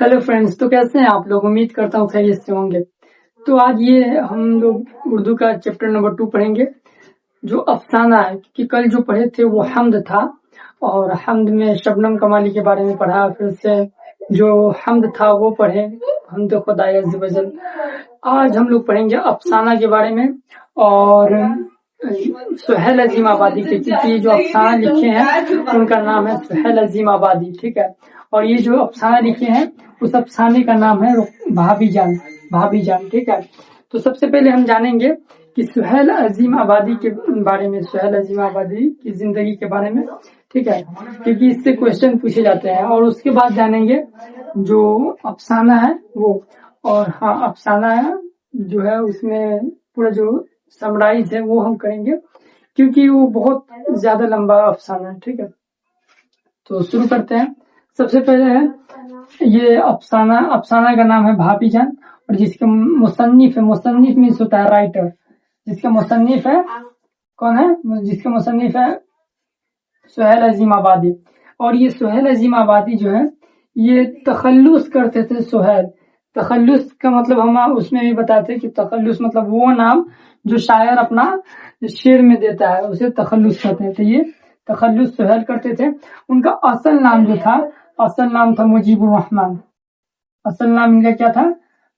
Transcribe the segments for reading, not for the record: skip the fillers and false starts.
Hello friends, तो कैसे हैं आप लोग। उम्मीद करता हूँ खैरियत से होंगे। तो आज ये हम लोग उर्दू का चैप्टर नंबर 2 पढ़ेंगे, जो अफसाना है। कि कल जो पढ़े थे वो हमद था, और हमद में शबनम कमाली के बारे में पढ़ा। फिर से जो हमद था वो पढ़े, हमद खुदा अज़्ज़ व जल। आज हम लोग पढ़ेंगे अफसाना के बारे में, और सुहेल अजीम आबादी के, क्योंकि जो अफसाना लिखे हैं उनका नाम है सुहेल अजीम आबादी। ठीक है, और ये जो अफसाना लिखे हैं उस अफसाने का नाम है भाभी जान। ठीक है, तो सबसे पहले हम जानेंगे कि सुहेल अजीम आबादी के बारे में, सुहेल अजीम आबादी की जिंदगी के बारे में। ठीक है, क्योंकि इससे क्वेश्चन पूछे जाते हैं। और उसके बाद जानेंगे जो अफसाना है वो, और हाँ अफसाना है जो है उसमें पूरा जो समराइज है वो हम करेंगे, क्योंकि वो बहुत ज्यादा लंबा अफसाना है। ठीक है, तो शुरू करते हैं। सबसे पहले है ये अफसाना का नाम है भाभी जान, और जिसके मुसन्निफ मीन्स होता है राइटर। जिसका मुसन्निफ है कौन है, जिसका मुसन्निफ है सुहेल अजीम आबादी। और ये सुहेल अजीम आबादी जो है ये तखल्लुस करते थे। सुहेल, तखल्लुस का मतलब हम उसमें भी बताते कि तखल्लुस मतलब वो नाम जो शायर अपना शेर में देता है उसे तखल्लुस कहते हैं। तो ये तखल्लुस सुहेल करते थे। उनका असल नाम जो था, असल नाम था मुजीबुर रहमान। असल नाम इनका क्या था,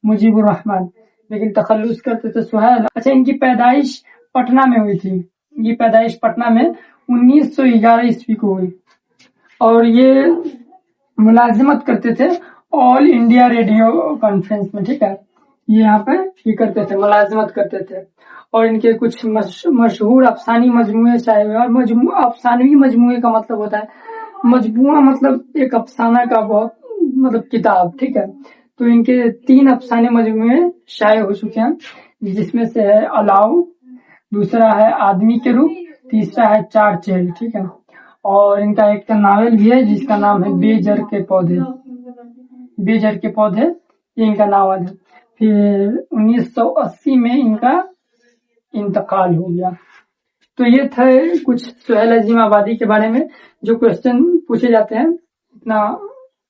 मुजीबुर रहमान, लेकिन तखल्लुस करते थे सुहेल। अच्छा, इनकी पैदाइश पटना में हुई थी। ये पैदाइश पटना में 1911 ईस्वी को हुई, और ये मुलाजिमत करते थे ऑल इंडिया रेडियो कॉन्फ्रेंस में। ठीक है, ये यहाँ पे ये करते थे, मुलाजिमत करते थे। और इनके कुछ मशहूर अफसानी मजमूए शाये हुए। और अफसानवी मजमूए का मतलब होता है, मजमूआ मतलब एक अफसाना का बहुत मतलब किताब। ठीक है, तो इनके 3 अफसाने मजमूए शाये हो चुके हैं, जिसमें से है अलाउ, दूसरा है आदमी के रूप, तीसरा है चार चेहरे। ठीक है, और इनका एक नावल भी है जिसका नाम है बेजर के पौधे। बेजर के पौधे ये इनका नावल है। फिर 1980 में इनका इंतकाल हो गया। तो ये थे कुछ सुहेल अजीम आबादी के बारे में जो क्वेश्चन पूछे जाते हैं। इतना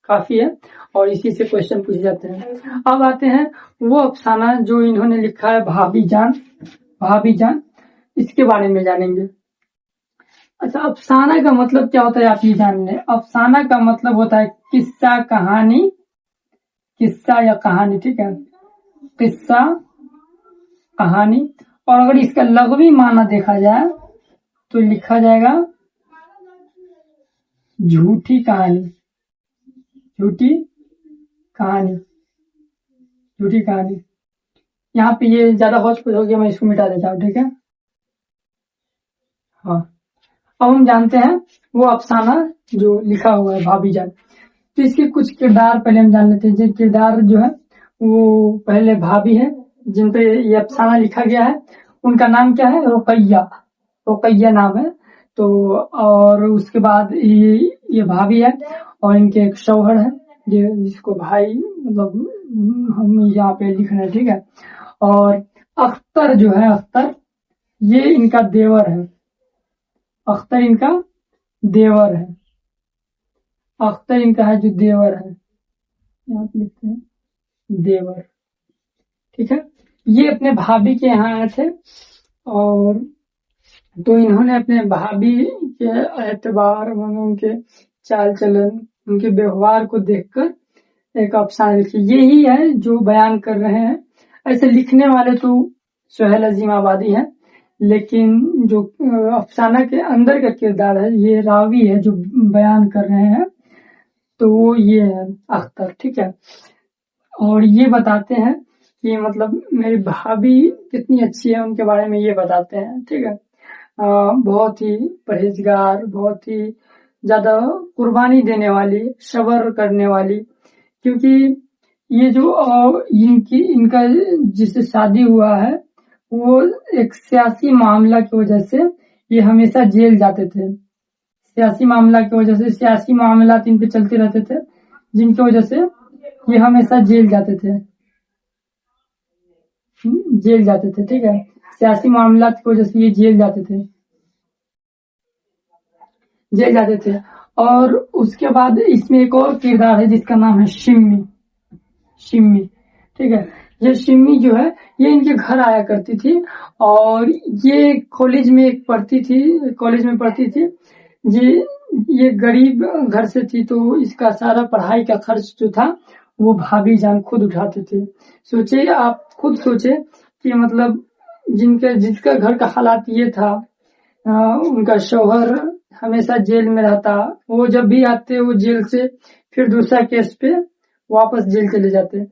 काफी है, और इसी से क्वेश्चन पूछे जाते हैं। अब आते हैं वो अफसाना जो इन्होंने लिखा है भाभी जान, इसके बारे में जानेंगे। अच्छा, अफसाना का मतलब क्या होता है आप ये जान लें। अफसाना का मतलब होता है किस्सा, कहानी, किस्सा या कहानी। ठीक है, किस्सा, कहानी। और अगर इसका लग़वी माना देखा जाए तो लिखा जाएगा झूठी कहानी, झूठी कहानी, झूठी कहानी। यहाँ पे ये ज्यादा हौच-पौच हो गया, मैं इसको मिटा देता हूँ। ठीक है, हाँ। अब हम जानते हैं वो अफसाना जो लिखा हुआ है भाभी जान। तो इसके कुछ किरदार पहले हम जान लेते हैं। जो किरदार जो है वो पहले भाभी है जिन पे ये अफसाना लिखा गया है, उनका नाम क्या है, रुकैया नाम है। तो और उसके बाद ये भाभी है, और इनके एक शौहर है जिसको भाई मतलब हम यहाँ पे लिख रहे हैं। ठीक है, और अख्तर जो है, अख्तर ये इनका देवर है। अख्तर इनका देवर है, अख्तर इनका है जो देवर है, यहाँ पे लिखते हैं देवर। ठीक है, ये अपने भाभी के यहाँ आए थे, और तो इन्होंने अपने भाभी के एतबार, उनके चाल चलन, उनके व्यवहार को देखकर एक अफसाना लिखी। यही है जो बयान कर रहे हैं। ऐसे लिखने वाले तो सुहेल अजीम आबादी है, लेकिन जो अफसाना के अंदर का किरदार है, ये रावी है जो बयान कर रहे हैं, तो वो ये है अख्तर। ठीक है, और ये बताते हैं कि मतलब मेरी भाभी कितनी अच्छी है, उनके बारे में ये बताते हैं। ठीक है, बहुत ही परहेजगार, बहुत ही ज्यादा कुर्बानी देने वाली, सब्र करने वाली। क्योंकि ये जो इनका जिससे शादी हुआ है वो एक सियासी मामला की वजह से ये हमेशा जेल जाते थे। सियासी मामला की वजह से, सियासी मामलात इन पे चलते रहते थे, जिनकी वजह से ये हमेशा जेल जाते थे। ठीक है, सियासी मामलात की वजह से ये जेल जाते थे। और उसके बाद इसमें एक और किरदार है जिसका नाम है शिम्मी। शिम्मी, ठीक है। ये शिम्मी जो है ये इनके घर आया करती थी और ये कॉलेज में पढ़ती थी। ये गरीब घर से थी तो इसका सारा पढ़ाई का खर्च जो था वो भाभी जान खुद उठाते थे। आप खुद सोचे कि मतलब जिसका घर का हालात ये था, उनका शौहर हमेशा जेल में रहता, वो जब भी आते वो जेल से फिर दूसरा केस पे वापस जेल चले जाते।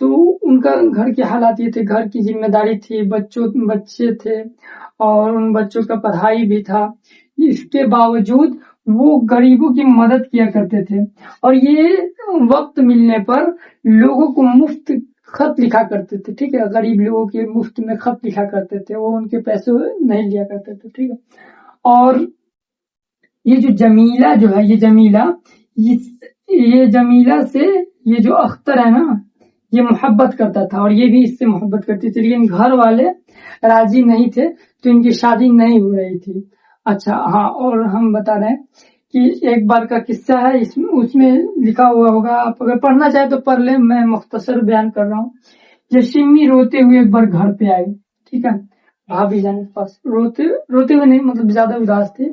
तो उनका घर के हालात ये थे, घर की जिम्मेदारी थी, बच्चे थे और उन बच्चों का पढ़ाई भी था। इसके बावजूद वो गरीबों की मदद किया करते थे और ये वक्त मिलने पर लोगों को मुफ्त खत लिखा करते थे, ठीक है। गरीब लोगों के मुफ्त में खत लिखा करते थे, वो उनके पैसे नहीं लिया करते थे, ठीक है। और ये जो जमीला जो है, ये जमीला से ये जो अख्तर है ना, ये मोहब्बत करता था और ये भी इससे मोहब्बत करती थी, लेकिन घर वाले राजी नहीं थे तो इनकी शादी नहीं हो रही थी। अच्छा हाँ, और हम बता रहे हैं कि एक बार का किस्सा है, उसमें लिखा हुआ होगा, आप अगर पढ़ना चाहे तो पढ़ ले, मैं मुख्तसर बयान कर रहा हूँ। ये शिम्मी रोते हुए एक बार घर पे आई, ठीक है, भाभी जान के पास, रोते हुए नहीं, मतलब ज्यादा उदास थे।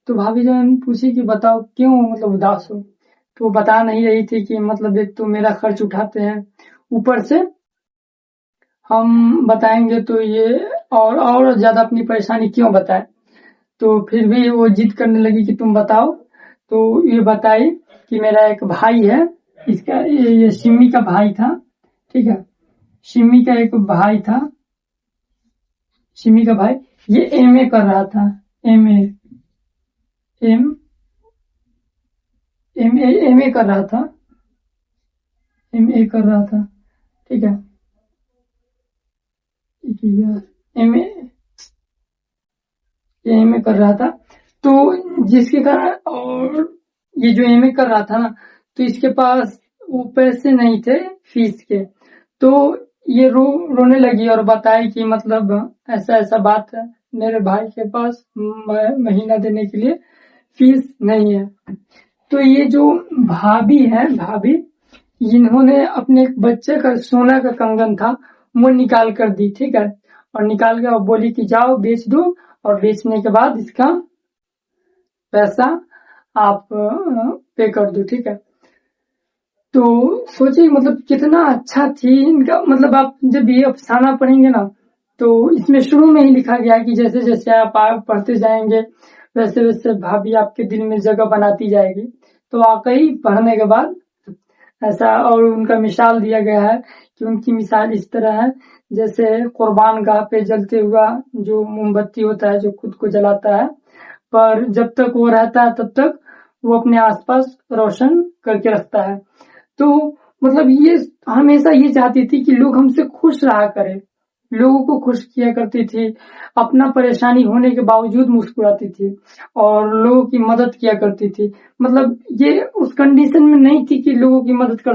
तो भाभी जान पूछी कि बताओ क्यों मतलब उदास हो। तो वो बता नहीं रही थी कि मतलब एक तो मेरा खर्च उठाते हैं, ऊपर से हम बताएंगे तो ये और ज्यादा अपनी परेशानी क्यों बताए। तो फिर भी वो जिद करने लगी कि तुम बताओ। तो ये बताई कि मेरा एक भाई है, इसका ये शिम्मी का भाई था, ठीक है, शिम्मी का एक भाई था, शिम्मी का भाई ये एमए कर रहा था, एमए कर रहा था, ठीक है, एमए कर रहा था। तो जिसके कारण, और ये जो एमए कर रहा था ना, तो इसके पास वो पैसे नहीं थे फीस के। तो ये रोने लगी और बताई कि मतलब ऐसा बात है, मेरे भाई के पास महीना देने के लिए फीस नहीं है। तो ये जो भाभी इन्होंने अपने एक बच्चे का सोना का कंगन था वो निकाल कर दी, ठीक है, और निकाल कर बोली कि जाओ बेच दो और बेचने के बाद इसका पैसा आप पे कर दो, ठीक है। तो सोचिए मतलब कितना अच्छा थी इनका, मतलब आप जब ये अफसाना पढ़ेंगे ना तो इसमें शुरू में ही लिखा गया है कि जैसे जैसे आप पढ़ते जाएंगे वैसे वैसे भाभी आपके दिल में जगह बनाती जाएगी। तो वाकई पढ़ने के बाद ऐसा, और उनका मिसाल दिया गया है कि उनकी मिसाल इस तरह है जैसे कुर्बान गाह पे जलते हुआ जो मोमबत्ती होता है जो खुद को जलाता है, पर जब तक वो रहता है तब तक वो अपने आसपास रोशन करके रखता है। तो मतलब ये हमेशा ये चाहती थी कि लोग हमसे खुश रहा करें, लोगों को खुश किया करती थी, अपना परेशानी होने के बावजूद मुस्कुराती थी और लोगों की मदद किया करती थी। मतलब ये उस कंडीशन में नहीं थी कि लोगों की मदद कर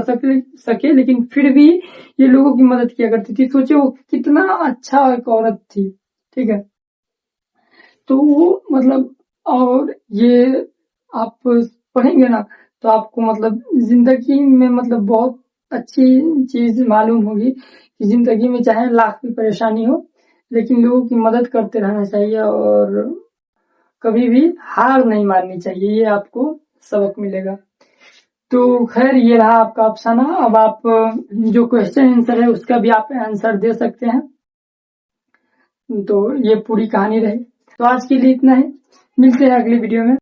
सके, लेकिन फिर भी ये लोगों की मदद किया करती थी। सोचे वो कितना अच्छा एक औरत थी, ठीक है। तो वो मतलब, और ये आप पढ़ेंगे ना तो आपको मतलब जिंदगी में मतलब बहुत अच्छी चीज मालूम होगी कि जिंदगी में चाहे लाख की परेशानी हो लेकिन लोगों की मदद करते रहना चाहिए और कभी भी हार नहीं माननी चाहिए, ये आपको सबक मिलेगा। तो खैर ये रहा आपका अफसाना। अब आप जो क्वेश्चन आंसर है उसका भी आप आंसर दे सकते हैं। तो ये पूरी कहानी रही। तो आज के लिए इतना ही, मिलते हैं अगली वीडियो में।